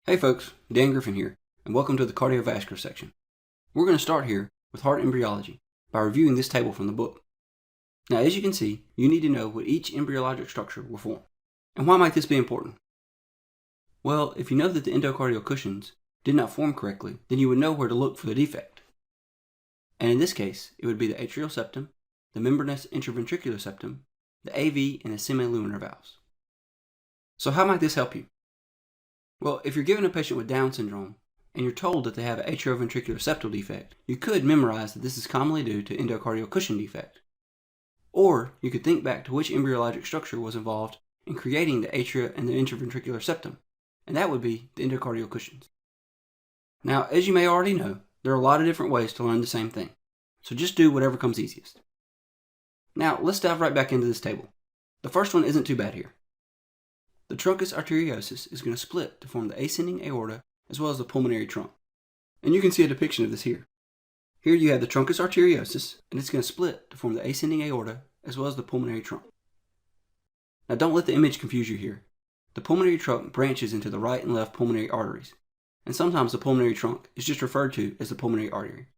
Hey folks, Dan Griffin here, and welcome to the Cardiovascular section. We're going to start here with heart embryology by reviewing this table from the book. Now, as you can see, you need to know what each embryologic structure will form. And why might this be important? Well, if you know that the endocardial cushions did not form correctly, then you would know where to look for the defect. And in this case, it would be the atrial septum, the membranous interventricular septum, the AV, and the semilunar valves. So how might this help you? Well, if you're given a patient with Down syndrome and you're told that they have an atrioventricular septal defect, you could memorize that this is commonly due to endocardial cushion defect. Or you could think back to which embryologic structure was involved in creating the atria and the interventricular septum, and that would be the endocardial cushions. Now, as you may already know, there are a lot of different ways to learn the same thing, so just do whatever comes easiest. Now, let's dive right back into this table. The first one isn't too bad here. The truncus arteriosus is going to split to form the ascending aorta as well as the pulmonary trunk. And you can see a depiction of this here. Here you have the truncus arteriosus, and it's going to split to form the ascending aorta as well as the pulmonary trunk. Now don't let the image confuse you here. The pulmonary trunk branches into the right and left pulmonary arteries, and sometimes the pulmonary trunk is just referred to as the pulmonary artery.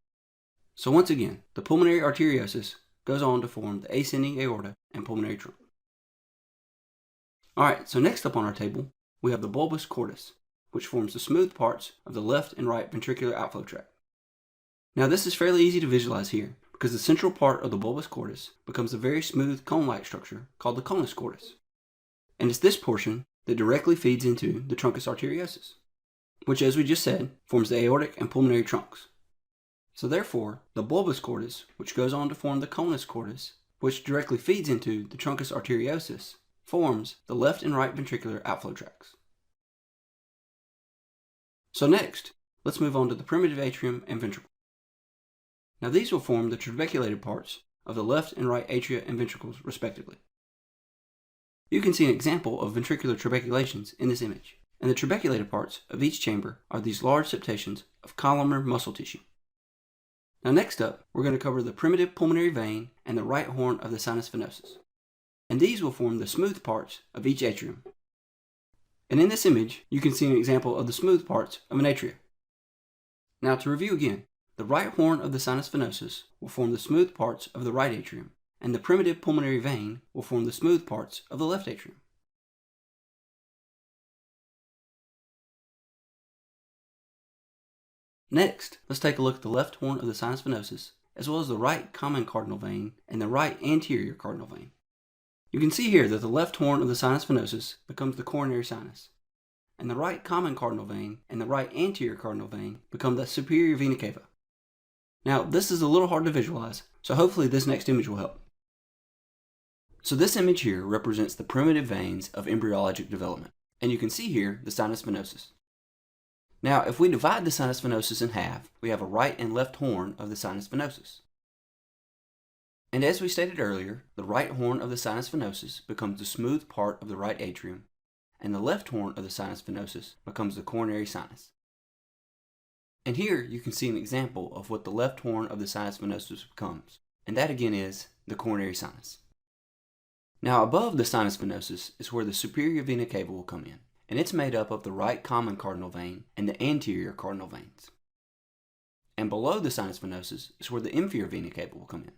So once again, the pulmonary arteriosus goes on to form the ascending aorta and pulmonary trunk. Alright, so next up on our table, we have the bulbus cordus, which forms the smooth parts of the left and right ventricular outflow tract. Now this is fairly easy to visualize here, because the central part of the bulbus cordus becomes a very smooth cone-like structure called the conus cordus. And it's this portion that directly feeds into the truncus arteriosus, which, as we just said, forms the aortic and pulmonary trunks. So therefore, the bulbus cordus, which goes on to form the conus cordus, which directly feeds into the truncus arteriosus, forms the left and right ventricular outflow tracts. So next, let's move on to the primitive atrium and ventricle. Now these will form the trabeculated parts of the left and right atria and ventricles respectively. You can see an example of ventricular trabeculations in this image, and the trabeculated parts of each chamber are these large septations of columnar muscle tissue. Now next up, we're going to cover the primitive pulmonary vein and the right horn of the sinus venosus. And these will form the smooth parts of each atrium. And in this image, you can see an example of the smooth parts of an atria. Now to review again, the right horn of the sinus venosus will form the smooth parts of the right atrium, and the primitive pulmonary vein will form the smooth parts of the left atrium. Next, let's take a look at the left horn of the sinus venosus, as well as the right common cardinal vein and the right anterior cardinal vein. You can see here that the left horn of the sinus venosus becomes the coronary sinus, and the right common cardinal vein and the right anterior cardinal vein become the superior vena cava. Now, this is a little hard to visualize, so hopefully this next image will help. So this image here represents the primitive veins of embryologic development, and you can see here the sinus venosus. Now, if we divide the sinus venosus in half, we have a right and left horn of the sinus venosus. And as we stated earlier, the right horn of the sinus venosus becomes the smooth part of the right atrium, and the left horn of the sinus venosus becomes the coronary sinus. And here you can see an example of what the left horn of the sinus venosus becomes, and that again is the coronary sinus. Now above the sinus venosus is where the superior vena cava will come in, and it's made up of the right common cardinal vein and the anterior cardinal veins. And below the sinus venosus is where the inferior vena cava will come in.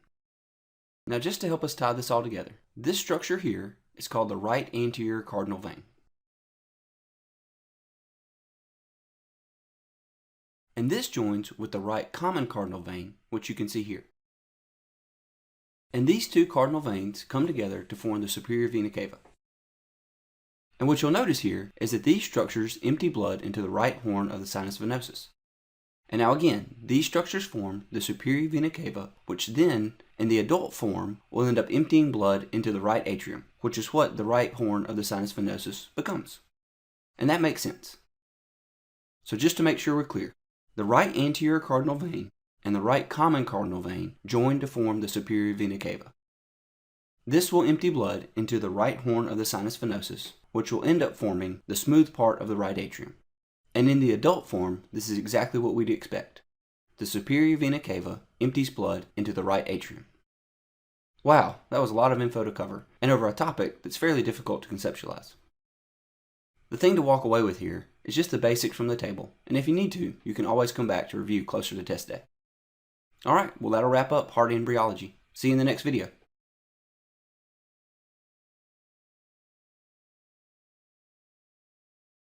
Now just to help us tie this all together, this structure here is called the right anterior cardinal vein. And this joins with the right common cardinal vein, which you can see here. And these two cardinal veins come together to form the superior vena cava. And what you'll notice here is that these structures empty blood into the right horn of the sinus venosus. And now again, these structures form the superior vena cava, which then, in the adult form, will end up emptying blood into the right atrium, which is what the right horn of the sinus venosus becomes. And that makes sense. So just to make sure we're clear, the right anterior cardinal vein and the right common cardinal vein join to form the superior vena cava. This will empty blood into the right horn of the sinus venosus, which will end up forming the smooth part of the right atrium. And in the adult form, this is exactly what we'd expect. The superior vena cava empties blood into the right atrium. Wow, that was a lot of info to cover, and over a topic that's fairly difficult to conceptualize. The thing to walk away with here is just the basics from the table, and if you need to, you can always come back to review closer to test day. Alright, well that'll wrap up heart embryology. See you in the next video.